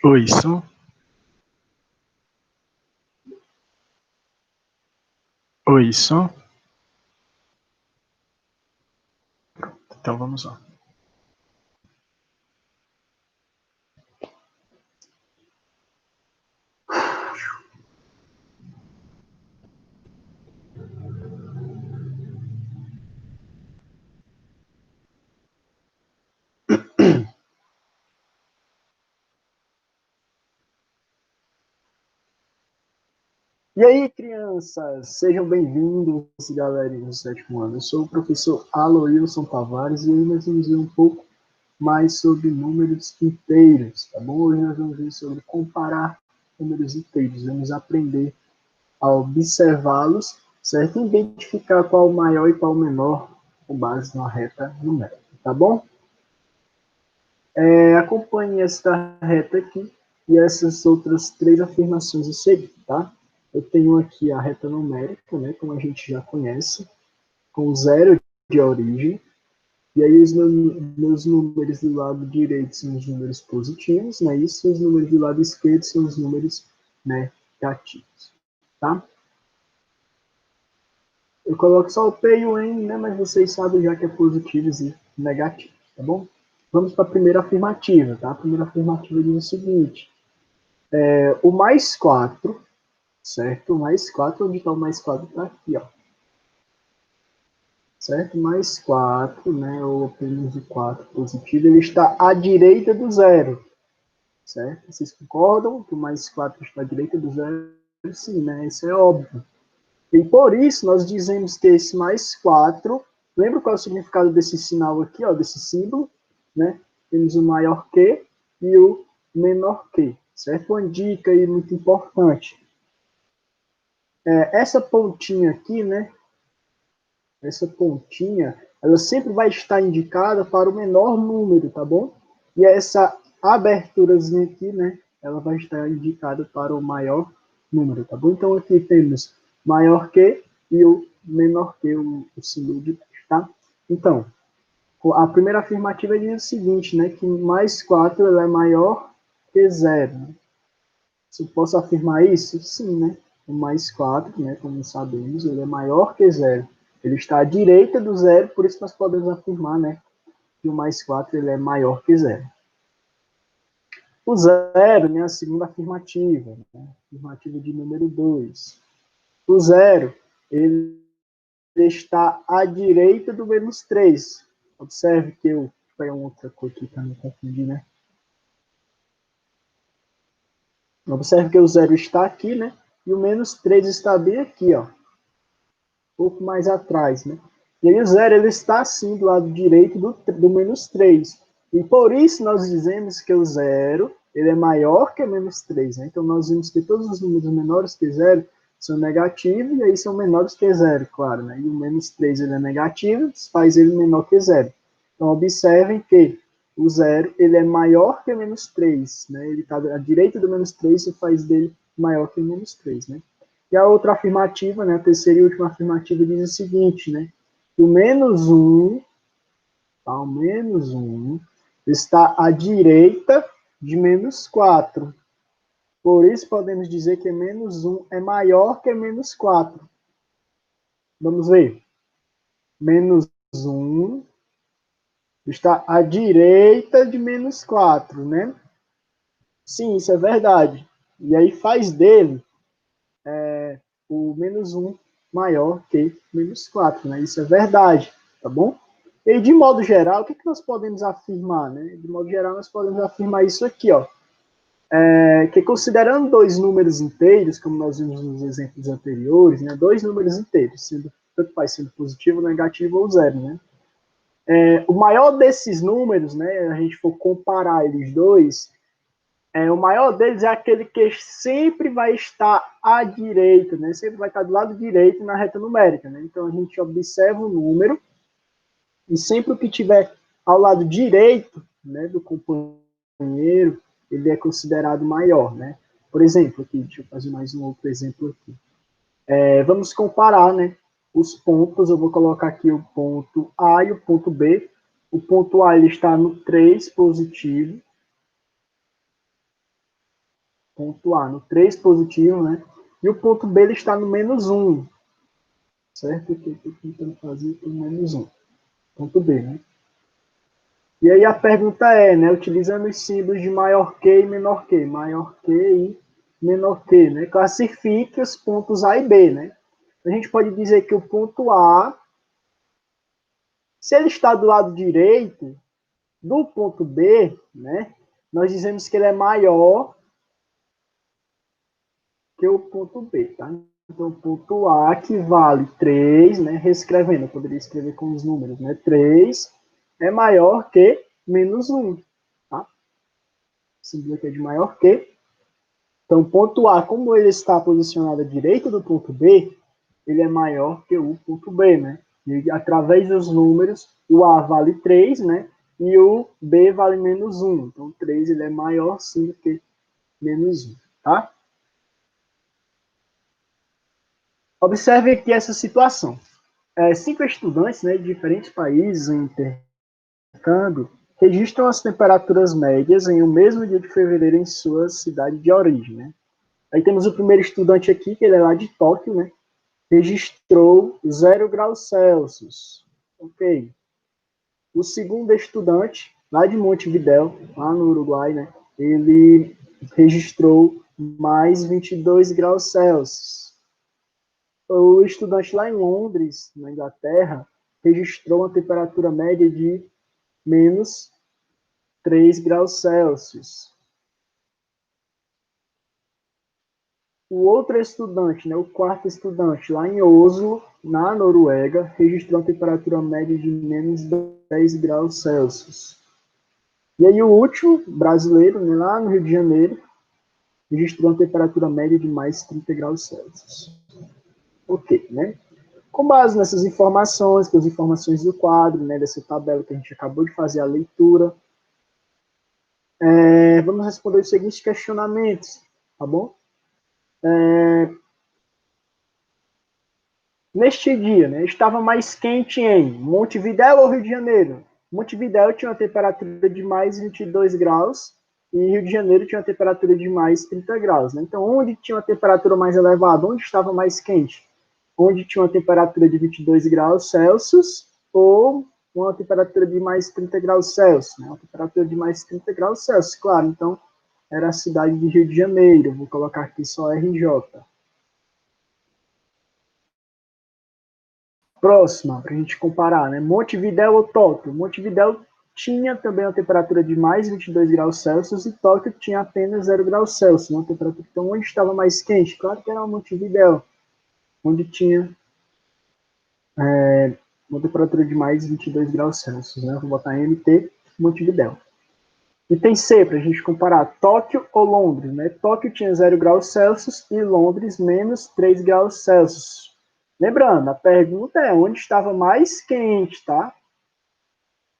Oi, som. Oi, som. Então vamos lá. E aí, crianças, sejam bem-vindos, galerinha do sétimo ano. Eu sou o professor Aloilson Tavares e hoje nós vamos ver um pouco mais sobre números inteiros, tá bom? Hoje nós vamos ver sobre comparar números inteiros. Vamos aprender a observá-los, certo? E identificar qual o maior e qual o menor com base na reta numérica, tá bom? Acompanhe esta reta aqui e essas outras três afirmações a seguir, tá? Eu tenho aqui a reta numérica, né, como a gente já conhece, com zero de origem, e aí os meus números do lado direito são os números positivos, né, isso, os números do lado esquerdo são os números negativos, tá? Eu coloco só o P e o N, né, mas vocês sabem já que é positivos e negativos, tá bom? Vamos para a primeira afirmativa, tá? A primeira afirmativa diz o seguinte: o mais 4, certo? O mais 4, onde está o mais 4? Está aqui, ó. Certo? Mais 4, né? Ou apenas o 4 positivo, ele está à direita do zero, certo? Vocês concordam que o mais 4 está à direita do zero? Sim, né? Isso é óbvio. E por isso nós dizemos que esse mais 4, lembra qual é o significado desse sinal aqui, ó, desse símbolo, né? Temos o maior que e o menor que, certo? Uma dica aí muito importante. Essa pontinha aqui, né? Essa pontinha, ela sempre vai estar indicada para o menor número, tá bom? E essa aberturazinha aqui, né? Ela vai estar indicada para o maior número, tá bom? Então aqui temos maior que e o menor que, o símbolo de baixo, tá? Então, a primeira afirmativa diz o seguinte, né? Que mais 4 ela é maior que zero. Né? Se eu posso afirmar isso? Sim, né? O mais 4, né, como sabemos, ele é maior que zero. Ele está à direita do zero, por isso nós podemos afirmar, né, que o mais 4 ele é maior que zero. O zero, né, a segunda afirmativa, né, afirmativa de número 2. O zero, ele está à direita do menos 3. Observe que eu... Vou pegar uma outra cor aqui para não confundir, né? Observe que o zero está aqui, né? E o menos 3 está bem aqui, ó. Pouco mais atrás, né? E aí o zero ele está assim do lado direito do menos 3. E por isso nós dizemos que o zero ele é maior que menos 3. Né? Então nós vimos que todos os números menores que zero são negativos e aí são menores que zero, claro. Né? E o menos 3 ele é negativo, faz ele menor que zero. Então observem que o zero ele é maior que menos 3. Né? Ele está à direita do menos 3 e faz dele maior que menos 3. Né? E a outra afirmativa, né, a terceira e última afirmativa diz o seguinte, né, que o menos 1, tá, o menos 1 está à direita de menos 4. Por isso podemos dizer que menos 1 é maior que menos 4. Vamos ver. Menos 1 está à direita de menos 4, né? Sim, isso é verdade. E aí faz dele o menos 1 maior que menos 4, né? Isso é verdade, tá bom? E de modo geral, o que nós podemos afirmar, né? De modo geral, nós podemos afirmar isso aqui, ó. Que considerando dois números inteiros, como nós vimos nos exemplos anteriores, né? Dois números inteiros, tanto faz sendo positivo, negativo ou zero, né? O maior desses números, né? A gente for comparar eles dois, o maior deles é aquele que sempre vai estar à direita, né? Sempre vai estar do lado direito na reta numérica, né? Então a gente observa o número e sempre o que tiver ao lado direito, né, do companheiro, ele é considerado maior, né? Por exemplo, aqui, deixa eu fazer mais um outro exemplo aqui. Vamos comparar, né, os pontos. Eu vou colocar aqui o ponto A e o ponto B. O ponto A ele está no 3 positivo. ponto A no 3 positivo, né? E o ponto B ele está no -1, certo? Que eu estou tentando fazer o -1, ponto B, né? E aí a pergunta é, né? Utilizando os símbolos de maior que e menor que, maior que e menor que, né? Classifique os pontos A e B, né? A gente pode dizer que o ponto A, se ele está do lado direito do ponto B, né? Nós dizemos que ele é maior que o ponto B, tá? Então, o ponto A, que vale 3, né? Reescrevendo, eu poderia escrever com os números, né? 3 é maior que -1, tá? Símbolo aqui é de maior que. Então, o ponto A, como ele está posicionado à direita do ponto B, ele é maior que o ponto B, né? E através dos números, o A vale 3, né? E o B vale -1. Então, 3 ele é maior sim do que -1, tá? Observe aqui essa situação. 5 estudantes, né, de diferentes países em intercâmbio registram as temperaturas médias em um mesmo dia de fevereiro em sua cidade de origem, né? Aí temos o primeiro estudante aqui, que ele é lá de Tóquio, né? Registrou 0 graus Celsius. Ok. O segundo estudante, lá de Montevidéu, lá no Uruguai, né? Ele registrou mais 22 graus Celsius. O estudante lá em Londres, na Inglaterra, registrou uma temperatura média de menos 3 graus Celsius. O outro estudante, né, o quarto estudante, lá em Oslo, na Noruega, registrou uma temperatura média de menos 10 graus Celsius. E aí o último, brasileiro, né, lá no Rio de Janeiro, registrou uma temperatura média de mais 30 graus Celsius. Ok, né? Com base nessas informações, com as informações do quadro, né, dessa tabela que a gente acabou de fazer a leitura, vamos responder os seguintes questionamentos, tá bom? Neste dia, né, estava mais quente em Montevidéu ou Rio de Janeiro? Montevidéu tinha uma temperatura de mais 22 graus e Rio de Janeiro tinha uma temperatura de mais 30 graus. Né? Então, onde tinha uma temperatura mais elevada? Onde estava mais quente? Onde tinha uma temperatura de 22 graus Celsius ou uma temperatura de mais 30 graus Celsius? Né? Uma temperatura de mais 30 graus Celsius, claro. Então, era a cidade de Rio de Janeiro. Vou colocar aqui só RJ. Próxima, para a gente comparar, né? Montevidéu ou Tóquio? Montevidéu tinha também uma temperatura de mais 22 graus Celsius e Tóquio tinha apenas 0 graus Celsius. Uma temperatura. Então, onde estava mais quente? Claro que era Montevidéu, onde tinha uma temperatura de mais 22 graus Celsius. Né? Vou botar MT, Montevidéu. Item C, para a gente comparar, Tóquio ou Londres? Né? Tóquio tinha 0 graus Celsius e Londres menos 3 graus Celsius. Lembrando, a pergunta é onde estava mais quente, tá?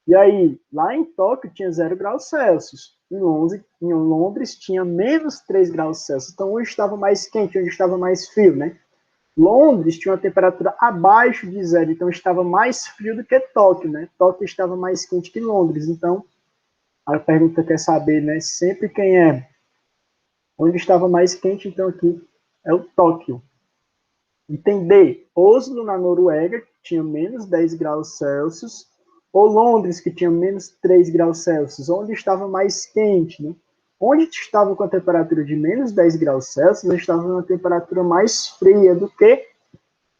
E aí, lá em Tóquio tinha 0 graus Celsius. Em Londres tinha menos 3 graus Celsius. Então, onde estava mais quente, onde estava mais frio, né? Londres tinha uma temperatura abaixo de zero, então estava mais frio do que Tóquio, né? Tóquio estava mais quente que Londres. Então, a pergunta quer saber, né? Sempre quem é. Onde estava mais quente, então aqui é o Tóquio. Item D, Oslo, na Noruega, que tinha menos 10 graus Celsius, ou Londres, que tinha menos 3 graus Celsius, onde estava mais quente, né? Onde estava com a temperatura de menos 10 graus Celsius, estava numa temperatura mais fria do que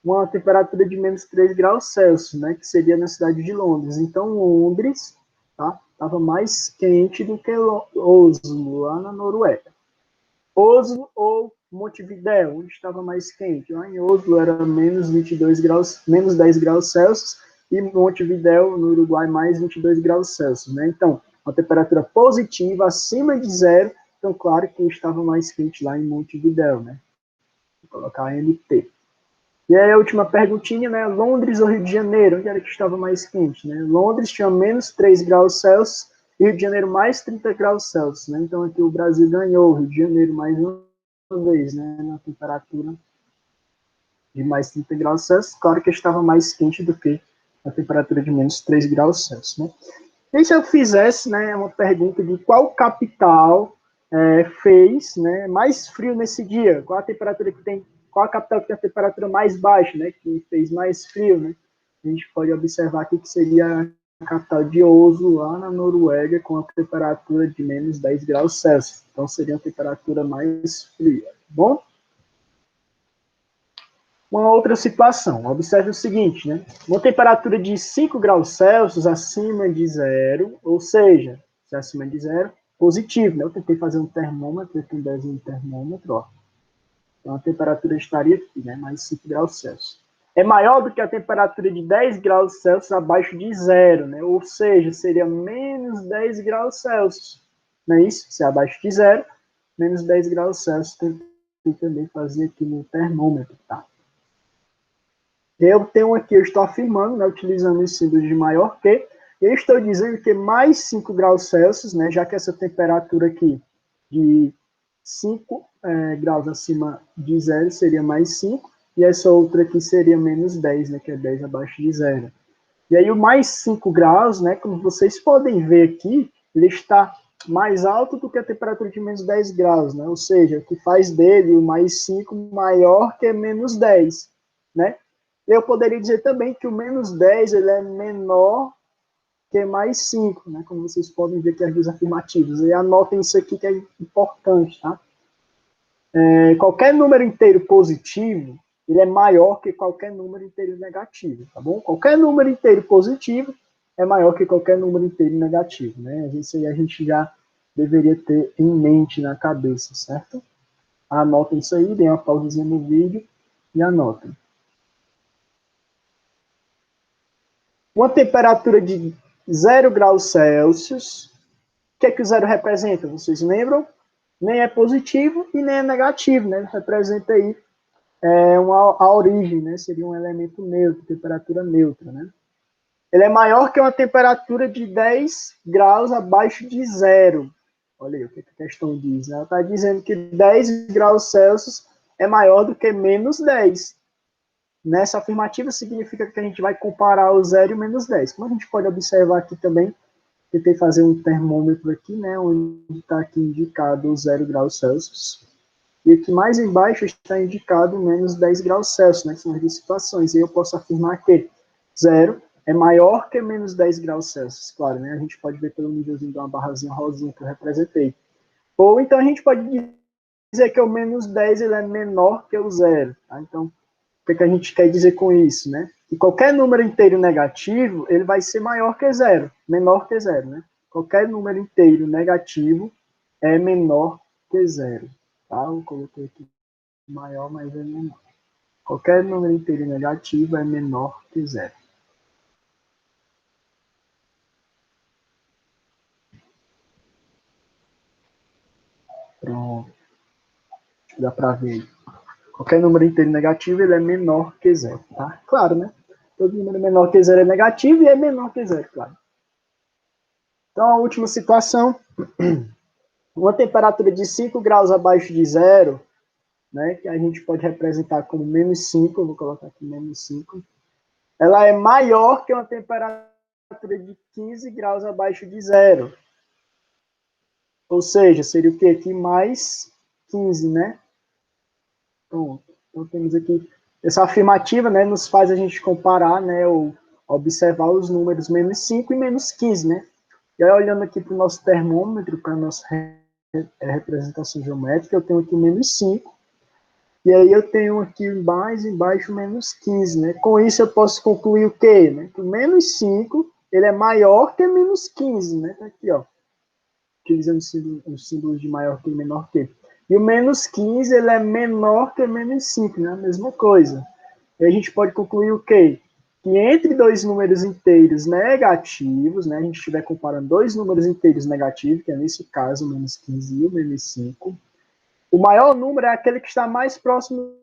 uma temperatura de menos 3 graus Celsius, né? Que seria na cidade de Londres. Então, Londres, tá? Estava mais quente do que Oslo, lá na Noruega. Oslo ou Montevidéu, onde estava mais quente. Lá em Oslo era menos 22 graus, menos 10 graus Celsius, e Montevidéu, no Uruguai, mais 22 graus Celsius. Né? Então, uma temperatura positiva, acima de zero, então, claro que estava mais quente lá em Montevidéu. Né? Vou colocar MT. E aí a última perguntinha, né? Londres ou Rio de Janeiro? Onde era que estava mais quente? Né? Londres tinha menos 3 graus Celsius, Rio de Janeiro mais 30 graus Celsius. Né? Então aqui o Brasil ganhou, Rio de Janeiro mais uma vez, né? Na temperatura de mais 30 graus Celsius. Claro que estava mais quente do que a temperatura de menos 3 graus Celsius. Né? E se eu fizesse, né, uma pergunta de qual capital fez, né, mais frio nesse dia? Qual a temperatura que tem? Qual a capital que tem a temperatura mais baixa, né, que fez mais frio, né? A gente pode observar aqui que seria a capital de Oslo, lá na Noruega, com a temperatura de menos 10 graus Celsius. Então, seria a temperatura mais fria, tá bom? Uma outra situação, observe o seguinte, né? Uma temperatura de 5 graus Celsius acima de zero, ou seja, se acima de zero, positivo, né? Eu tentei fazer um termômetro, aqui um desenho de termômetro, ó. Então a temperatura estaria aqui, né? Mais 5 graus Celsius. É maior do que a temperatura de 10 graus Celsius abaixo de zero, né? Ou seja, seria menos 10 graus Celsius. Não é isso? Se é abaixo de zero, menos 10 graus Celsius. Tem que também fazer aqui no termômetro, tá? Eu tenho aqui, eu estou afirmando, né, utilizando o símbolo de maior que, eu estou dizendo que mais 5 graus Celsius, né, já que essa temperatura aqui de 5 graus acima de zero seria mais 5, e essa outra aqui seria menos 10, né, que é 10 abaixo de zero. E aí o mais 5 graus, né, como vocês podem ver aqui, ele está mais alto do que a temperatura de menos 10 graus, né, ou seja, o que faz dele o mais 5 maior que menos 10, né? Eu poderia dizer também que o menos 10 ele é menor que mais 5, né? Como vocês podem ver aqui as duas afirmativas. E anotem isso aqui que é importante, tá? Qualquer número inteiro positivo, ele é maior que qualquer número inteiro negativo, tá bom? Qualquer número inteiro positivo é maior que qualquer número inteiro negativo, né? Isso aí a gente já deveria ter em mente na cabeça, certo? Anotem isso aí, deem uma pausazinha no vídeo e anotem. Uma temperatura de 0 graus Celsius, o que é que o zero representa? Vocês lembram? Nem é positivo e nem é negativo, né? Ele representa aí a origem, né? Seria um elemento neutro, temperatura neutra, né? Ele é maior que uma temperatura de 10 graus abaixo de zero. Olha aí o que a questão diz. Ela está dizendo que 10 graus Celsius é maior do que menos 10. Nessa afirmativa significa que a gente vai comparar o 0 e o menos 10. Como a gente pode observar aqui também, tentei fazer um termômetro aqui, né, onde está aqui indicado o 0 graus Celsius. E aqui mais embaixo está indicado menos 10 graus Celsius, né, que são as duas situações. E eu posso afirmar que 0 é maior que menos 10 graus Celsius. Claro, né, a gente pode ver pelo nívelzinho de uma barrazinha rosinha que eu representei. Ou então a gente pode dizer que o menos 10 ele é menor que o 0. Tá? Então, o que a gente quer dizer com isso, né? Que qualquer número inteiro negativo, ele vai ser maior que zero, menor que zero, né? Qualquer número inteiro negativo é menor que zero, tá? Eu coloquei aqui maior, mas é menor. Qualquer número inteiro negativo é menor que zero. Pronto. Dá para ver aí. Qualquer número inteiro negativo, ele é menor que zero, tá? Claro, né? Todo número menor que zero é negativo e é menor que zero, claro. Então, a última situação, uma temperatura de 5 graus abaixo de zero, né, que a gente pode representar como menos 5, eu vou colocar aqui menos 5, ela é maior que uma temperatura de 15 graus abaixo de zero. Ou seja, seria o quê? Aqui mais 15, né? Pronto. Então, temos aqui essa afirmativa, né, nos faz a gente comparar, né, ou observar os números menos 5 e menos 15, né? E aí, olhando aqui para o nosso termômetro, para a nossa representação geométrica, eu tenho aqui menos 5, e aí eu tenho aqui mais embaixo menos 15, né? Com isso eu posso concluir o quê? Né? Que o menos 5, ele é maior que menos 15, né? Tá aqui, ó. Utilizando os símbolos de maior que e menor que. E o menos 15, ele é menor que menos 5, né? A mesma coisa. E a gente pode concluir o quê? Que entre dois números inteiros negativos, né? A gente estiver comparando dois números inteiros negativos, que é nesse caso o menos 15 e o menos 5, o maior número é aquele que está mais próximo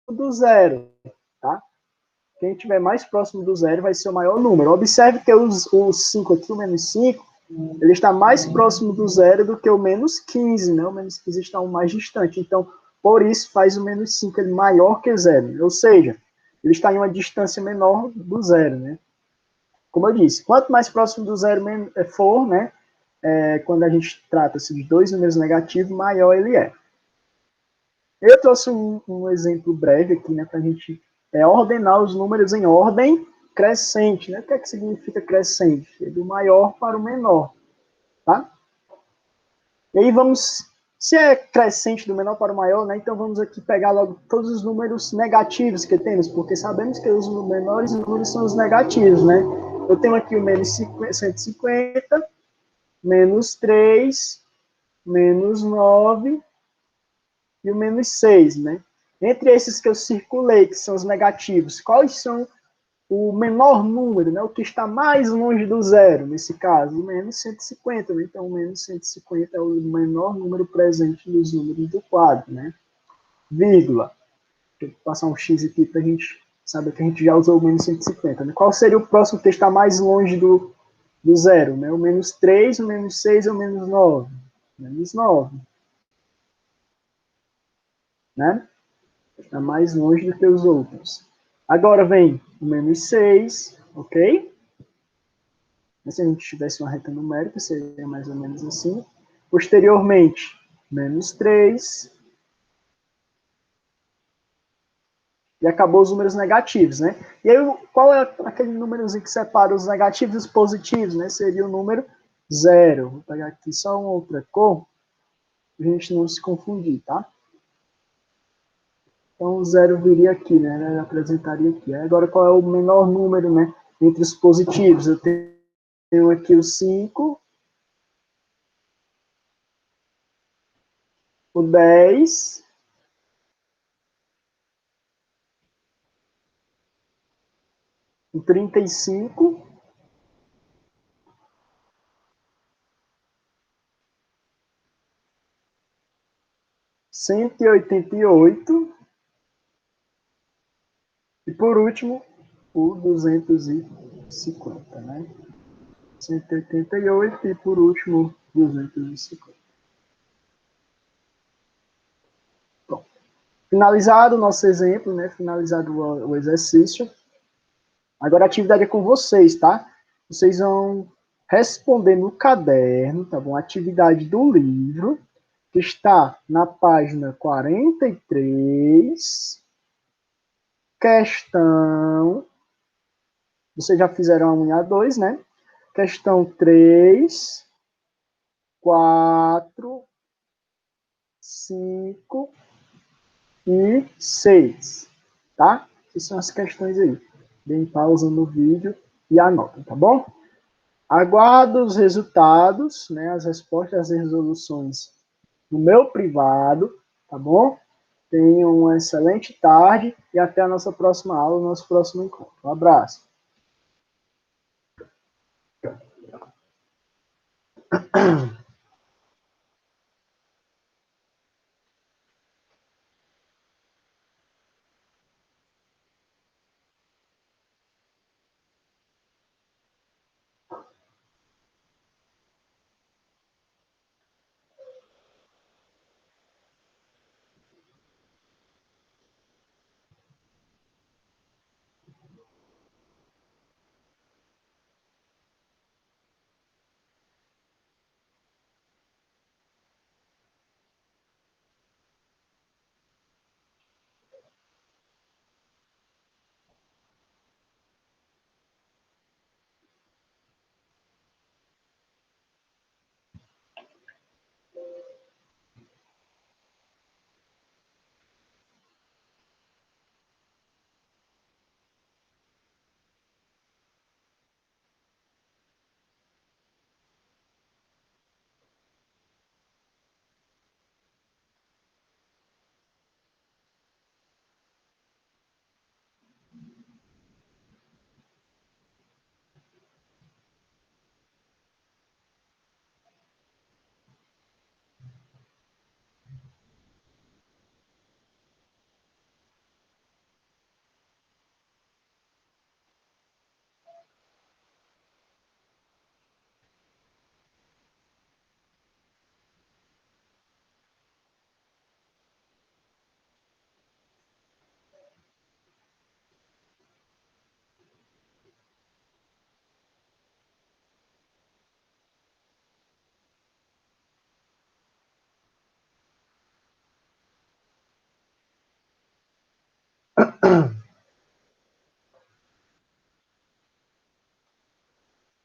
do zero, tá? Quem estiver mais próximo do zero vai ser o maior número. Observe que o 5 aqui, o menos 5, ele está mais próximo do zero do que o menos 15, né? O menos 15 está mais distante. Então, por isso, faz o menos 5 ele maior que zero. Ou seja, ele está em uma distância menor do zero, né? Como eu disse, quanto mais próximo do zero for, né? quando a gente trata-se de dois números negativos, maior ele é. Eu trouxe um exemplo breve aqui, né, para a gente ordenar os números em ordem crescente, né? O que é que significa crescente? É do maior para o menor, tá? E aí vamos, se é crescente do menor para o maior, né? Então vamos aqui pegar logo todos os números negativos que temos, porque sabemos que os menores números são os negativos, né? Eu tenho aqui o menos 150, menos 3, menos 9 e o menos 6, né? Entre esses que eu circulei, que são os negativos, quais são o menor número, né? O que está mais longe do zero, nesse caso? O menos 150, né? Então, o menos 150 é o menor número presente nos números do quadro, né? Vírgula. Vou passar um X aqui para a gente saber que a gente já usou o menos 150, né? Qual seria o próximo que está mais longe do zero, né? O menos 3, o menos 6 ou o menos 9? Menos 9, né? Está mais longe do que os outros. Agora vem o menos 6, ok? Mas se a gente tivesse uma reta numérica, seria mais ou menos assim. Posteriormente, menos 3. E acabou os números negativos, né? E aí, qual é aquele númerozinho que separa os negativos dos positivos, né? Seria o número 0. Vou pegar aqui só uma outra cor, para a gente não se confundir, tá? Então, o 0 viria aqui, né? Eu apresentaria aqui. Agora, qual é o menor número, né? Entre os positivos? Eu tenho aqui o 5, o 10, o 35, 188 e, por último, o 250, né? 188 e, por último, 250. Bom, finalizado o nosso exemplo, né? Finalizado o exercício. Agora a atividade é com vocês, tá? Vocês vão responder no caderno, tá bom? A atividade do livro, que está na página 43, questão. Vocês já fizeram a 1 e a 2, né? Questão 3, 4, 5 e 6, tá? Essas são as questões aí. Deem pausa no vídeo e anotem, tá bom? Aguardo os resultados, né, as respostas às resoluções no meu privado, tá bom? Tenham uma excelente tarde e até a nossa próxima aula, nosso próximo encontro. Um abraço.